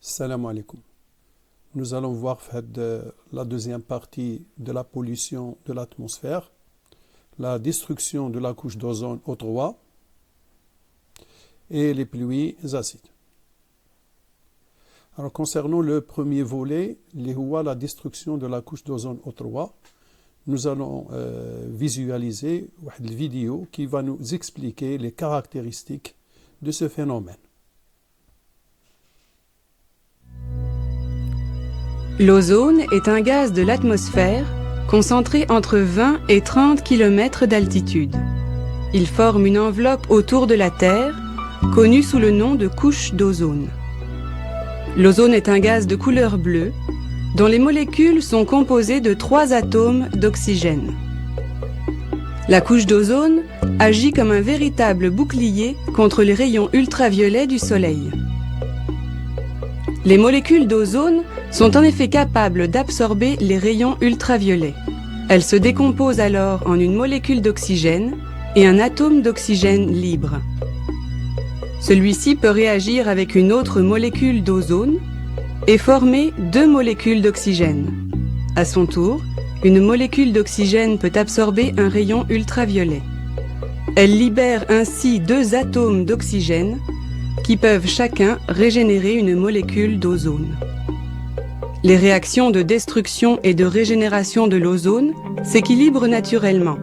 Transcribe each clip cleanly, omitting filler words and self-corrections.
Salam alaikum. Nous allons voir la deuxième partie de la pollution de l'atmosphère, la destruction de la couche d'ozone O3 et les pluies acides. Alors concernant le premier volet, la destruction de la couche d'ozone O3, nous allons visualiser une vidéo qui va nous expliquer les caractéristiques de ce phénomène. L'ozone est un gaz de l'atmosphère concentré entre 20 et 30 km d'altitude. Il forme une enveloppe autour de la Terre, connue sous le nom de couche d'ozone. L'ozone est un gaz de couleur bleue, dont les molécules sont composées de 3 atomes d'oxygène. La couche d'ozone agit comme un véritable bouclier contre les rayons ultraviolets du Soleil. Les molécules d'ozone sont en effet capables d'absorber les rayons ultraviolets. Elles se décomposent alors en une molécule d'oxygène et un atome d'oxygène libre. Celui-ci peut réagir avec une autre molécule d'ozone et former 2 molécules d'oxygène. À son tour, une molécule d'oxygène peut absorber un rayon ultraviolet. Elle libère ainsi 2 atomes d'oxygène qui peuvent chacun régénérer une molécule d'ozone. Les réactions de destruction et de régénération de l'ozone s'équilibrent naturellement.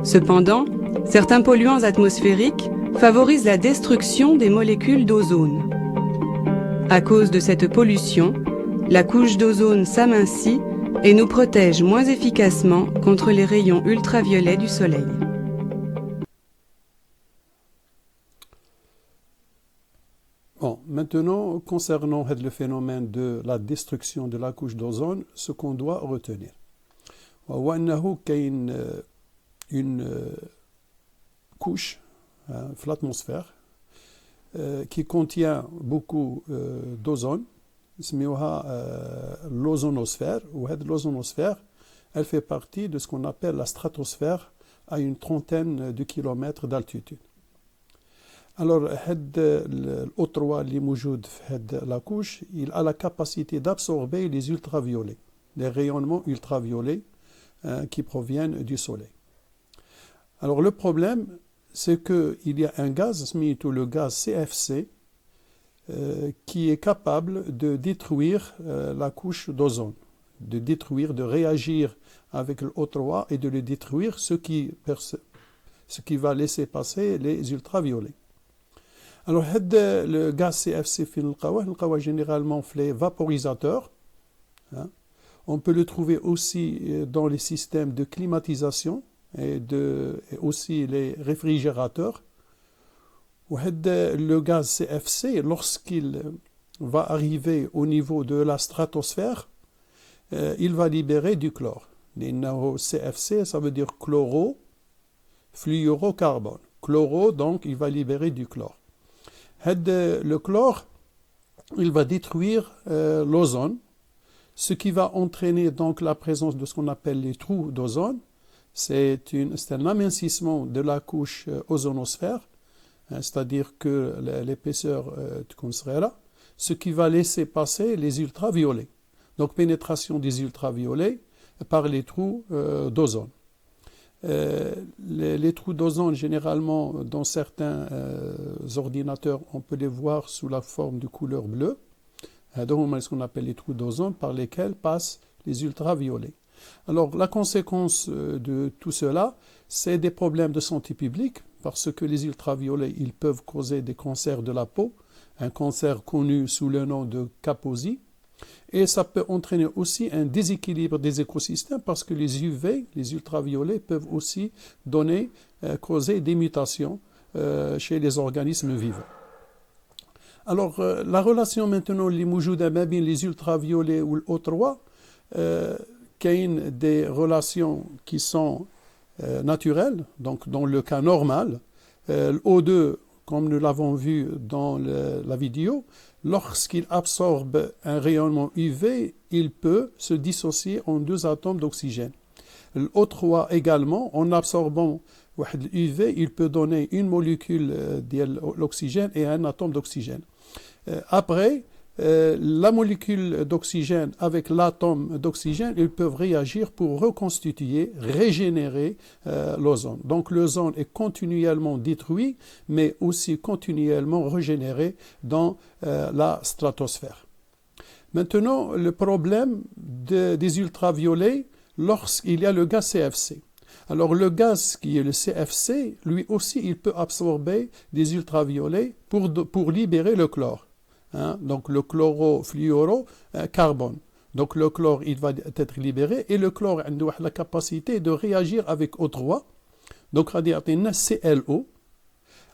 Cependant, certains polluants atmosphériques favorisent la destruction des molécules d'ozone. À cause de cette pollution, la couche d'ozone s'amincit et nous protège moins efficacement contre les rayons ultraviolets du Soleil. Bon, maintenant, concernant le phénomène de la destruction de la couche d'ozone, ce qu'on doit retenir. Il y a une couche dans l'atmosphère qui contient beaucoup d'ozone, l'ozonosphère. L'ozonosphère, elle fait partie de ce qu'on appelle la stratosphère à une trentaine de kilomètres d'altitude. Alors, l'O3 qui est موجود في la couche, il a la capacité d'absorber les ultraviolets, les rayonnements ultraviolets qui proviennent du Soleil. Alors, le problème, c'est qu'il y a un gaz, le gaz CFC, qui est capable de détruire la couche d'ozone, de réagir avec l'O3 et de le détruire, ce qui va laisser passer les ultraviolets. Alors, le gaz CFC, généralement les vaporisateurs. On peut le trouver aussi dans les systèmes de climatisation et aussi les réfrigérateurs. Le gaz CFC, lorsqu'il va arriver au niveau de la stratosphère, il va libérer du chlore. CFC, ça veut dire chlorofluorocarbone. Chloro, donc, il va libérer du chlore. Le chlore, il va détruire l'ozone, ce qui va entraîner donc la présence de ce qu'on appelle les trous d'ozone. C'est un amincissement de la couche ozonosphère, c'est-à-dire que l'épaisseur serait là, ce qui va laisser passer les ultraviolets. Donc pénétration des ultraviolets par les trous d'ozone. Les trous d'ozone, généralement, dans certains ordinateurs, on peut les voir sous la forme de couleur bleue. Donc, ce qu'on appelle les trous d'ozone par lesquels passent les ultraviolets. Alors, la conséquence de tout cela, c'est des problèmes de santé publique, parce que les ultraviolets, ils peuvent causer des cancers de la peau, un cancer connu sous le nom de Kaposi. Et ça peut entraîner aussi un déséquilibre des écosystèmes parce que les UV, les ultraviolets, peuvent aussi causer des mutations chez les organismes vivants. Alors, la relation maintenant, les ultraviolets ou l'O3, qu'il y a des relations qui sont naturelles, donc dans le cas normal, l'O2, comme nous l'avons vu dans la vidéo, lorsqu'il absorbe un rayonnement UV, il peut se dissocier en 2 atomes d'oxygène. L'O3 également, en absorbant l'UV, il peut donner une molécule de l'oxygène et un atome d'oxygène. Après, la molécule d'oxygène avec l'atome d'oxygène, ils peuvent réagir pour reconstituer, régénérer l'ozone. Donc l'ozone est continuellement détruit, mais aussi continuellement régénéré dans la stratosphère. Maintenant, le problème des ultraviolets lorsqu'il y a le gaz CFC. Alors le gaz qui est le CFC, lui aussi, il peut absorber des ultraviolets pour libérer le chlore. Donc le chlorofluorocarbone. Donc le chlore, il va être libéré et le chlore a la capacité de réagir avec O3. Donc on a ClO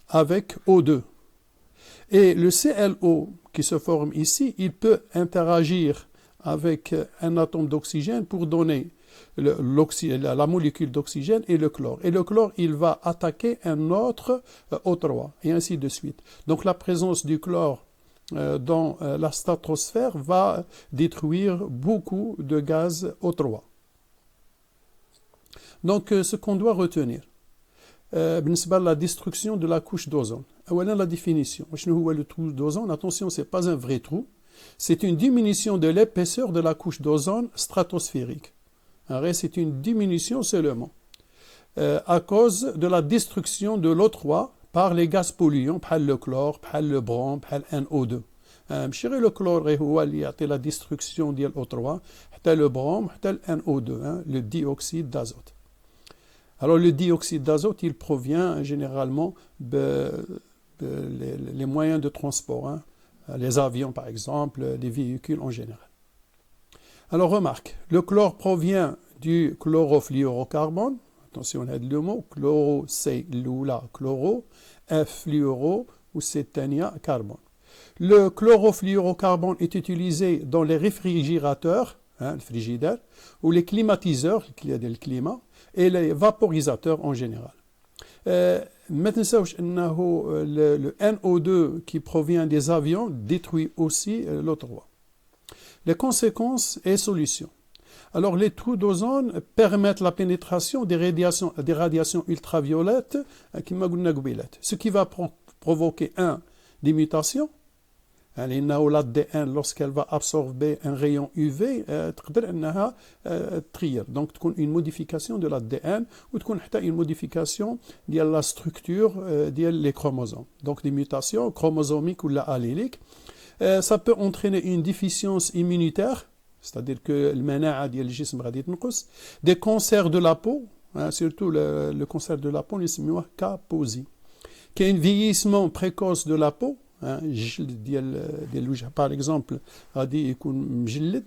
avec O2. Et le ClO qui se forme ici, il peut interagir avec un atome d'oxygène pour donner la molécule d'oxygène et le chlore. Et le chlore, il va attaquer un autre O3, et ainsi de suite. Donc la présence du chlore dans la stratosphère va détruire beaucoup de gaz O3. Donc ce qu'on doit retenir, la destruction de la couche d'ozone. Voilà la définition. Le trou d'ozone, attention, ce n'est pas un vrai trou. C'est une diminution de l'épaisseur de la couche d'ozone stratosphérique. C'est une diminution seulement à cause de la destruction de l'O3 par les gaz polluants, par le chlore, par le brom, par NO2. Le chlore est la destruction de l'O3, le brom, le NO2, le dioxyde d'azote. Alors le dioxyde d'azote, il provient généralement des moyens de transport, les avions par exemple, les véhicules en général. Alors remarque, le chlore provient du chlorofluorocarbone. Attention, on a le mot chloro, c'est l'oula, chloro, fluoro ou cétania, carbone. Le chlorofluorocarbone est utilisé dans les réfrigérateurs, le frigidaire, ou les climatiseurs, le climat, et les vaporisateurs en général. Maintenant, le NO2 qui provient des avions détruit aussi l'O3. Les conséquences et solutions. Alors, les trous d'ozone permettent la pénétration des radiations ultraviolettes, ce qui va provoquer des mutations. L'ADN, lorsqu'elle va absorber un rayon UV, donc une modification de l'ADN ou une modification de la structure des chromosomes. Donc des mutations chromosomiques ou alléliques. Ça peut entraîner une déficience immunitaire, c'est-à-dire que le mana'a ديال الجسم غادي تنقص, des cancers de la peau, surtout le cancer de la peau, نسميوه كابوزي. Qu'il y a un vieillissement précoce de la peau, الجلد ديال الوجه par exemple غادي يكون مجلد,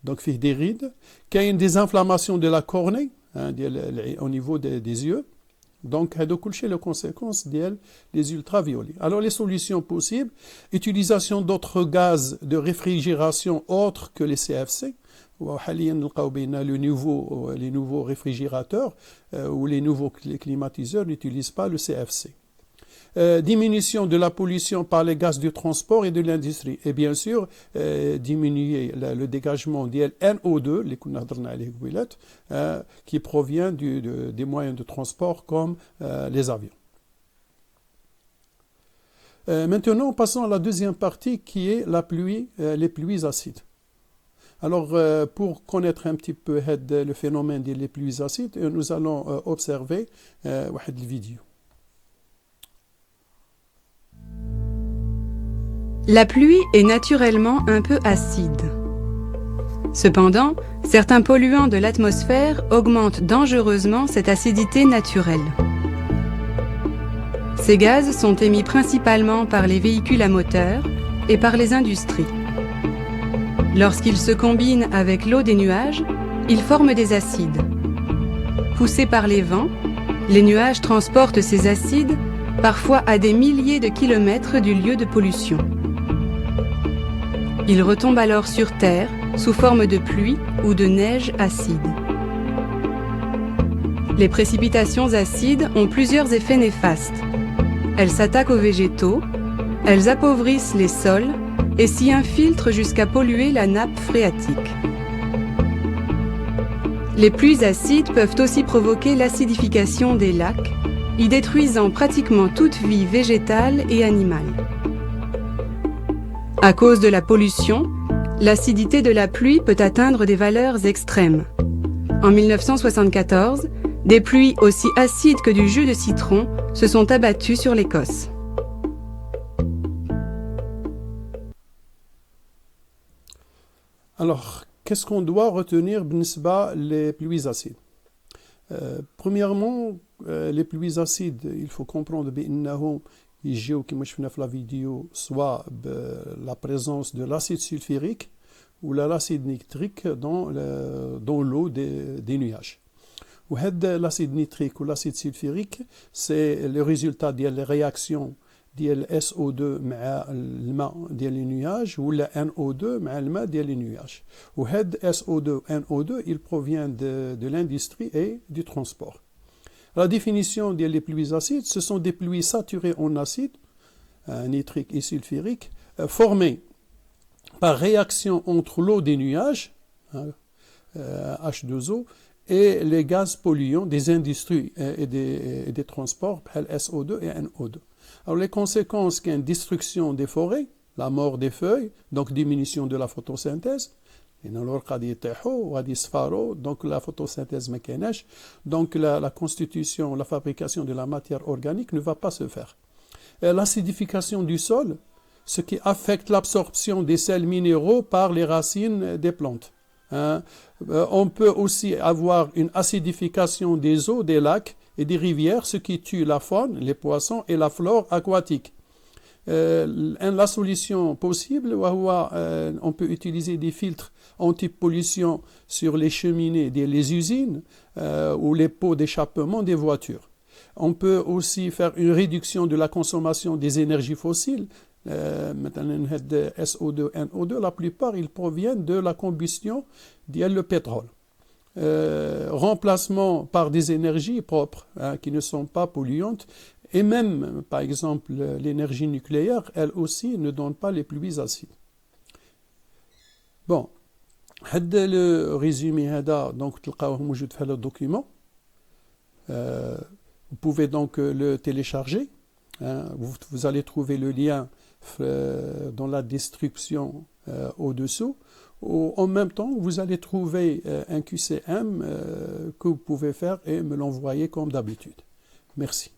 donc فيه des rides. Qu'il y a une désinflammation de la cornée, au niveau des yeux. Donc, هادو كلشي les conséquences des ultraviolets. Alors, les solutions possibles, utilisation d'autres gaz de réfrigération autres que les CFC. وحاليا نلقاو بين les nouveaux réfrigérateurs ou les nouveaux climatiseurs n'utilisent pas le CFC. Diminution de la pollution par les gaz du transport et de l'industrie. Et bien sûr, diminuer le dégagement de NO2, qui provient des moyens de transport comme les avions. Maintenant, passons à la deuxième partie qui est les pluies acides. Alors, pour connaître un petit peu le phénomène des pluies acides, nous allons observer une vidéo. La pluie est naturellement un peu acide. Cependant, certains polluants de l'atmosphère augmentent dangereusement cette acidité naturelle. Ces gaz sont émis principalement par les véhicules à moteur et par les industries. Lorsqu'ils se combinent avec l'eau des nuages, ils forment des acides. Poussés par les vents, les nuages transportent ces acides parfois à des milliers de kilomètres du lieu de pollution. Ils retombent alors sur Terre sous forme de pluie ou de neige acide. Les précipitations acides ont plusieurs effets néfastes. Elles s'attaquent aux végétaux, elles appauvrissent les sols et s'y infiltrent jusqu'à polluer la nappe phréatique. Les pluies acides peuvent aussi provoquer l'acidification des lacs, y détruisant pratiquement toute vie végétale et animale. À cause de la pollution, l'acidité de la pluie peut atteindre des valeurs extrêmes. En 1974, des pluies aussi acides que du jus de citron se sont abattues sur l'Écosse. Alors, qu'est-ce qu'on doit retenir بالنسبة les pluies acides? Premièrement, les pluies acides, il faut comprendre بأنهم يجيو كما شفنا في la vidéo soit la présence de l'acide sulfurique ou l'acide nitrique dans l'eau des nuages. L'acide nitrique ou l'acide sulfurique, c'est le résultat de la réaction ديال SO2 مع الماء ديال les nuages ou la NO2 مع الماء ديال les nuages. وهاد SO2 NO2 il provient de l'industrie et du transport. La définition des pluies acides, ce sont des pluies saturées en acide nitrique et sulfurique formées par réaction entre l'eau des nuages H2O et les gaz polluants des industries et des transports SO2 et NO2. Alors les conséquences, qu'il y a une destruction des forêts, la mort des feuilles, donc diminution de la photosynthèse, donc la photosynthèse mécanique, donc la constitution, la fabrication de la matière organique ne va pas se faire. L'acidification du sol, ce qui affecte l'absorption des sels minéraux par les racines des plantes. On peut aussi avoir une acidification des eaux des lacs et des rivières, ce qui tue la faune, les poissons et la flore aquatique. La solution possible, on peut utiliser des filtres anti-pollution sur les cheminées des usines ou les pots d'échappement des voitures. On peut aussi faire une réduction de la consommation des énergies fossiles. SO2, NO2, la plupart ils proviennent de la combustion le pétrole. Remplacement par des énergies propres qui ne sont pas polluantes, et même par exemple l'énergie nucléaire, elle aussi ne donne pas les pluies acides. Bon, le résumé donc تلقاوه موجود في le document. Vous pouvez donc le télécharger. Vous allez trouver le lien dans la description au-dessous. En même temps, vous allez trouver un QCM que vous pouvez faire et me l'envoyer comme d'habitude. Merci.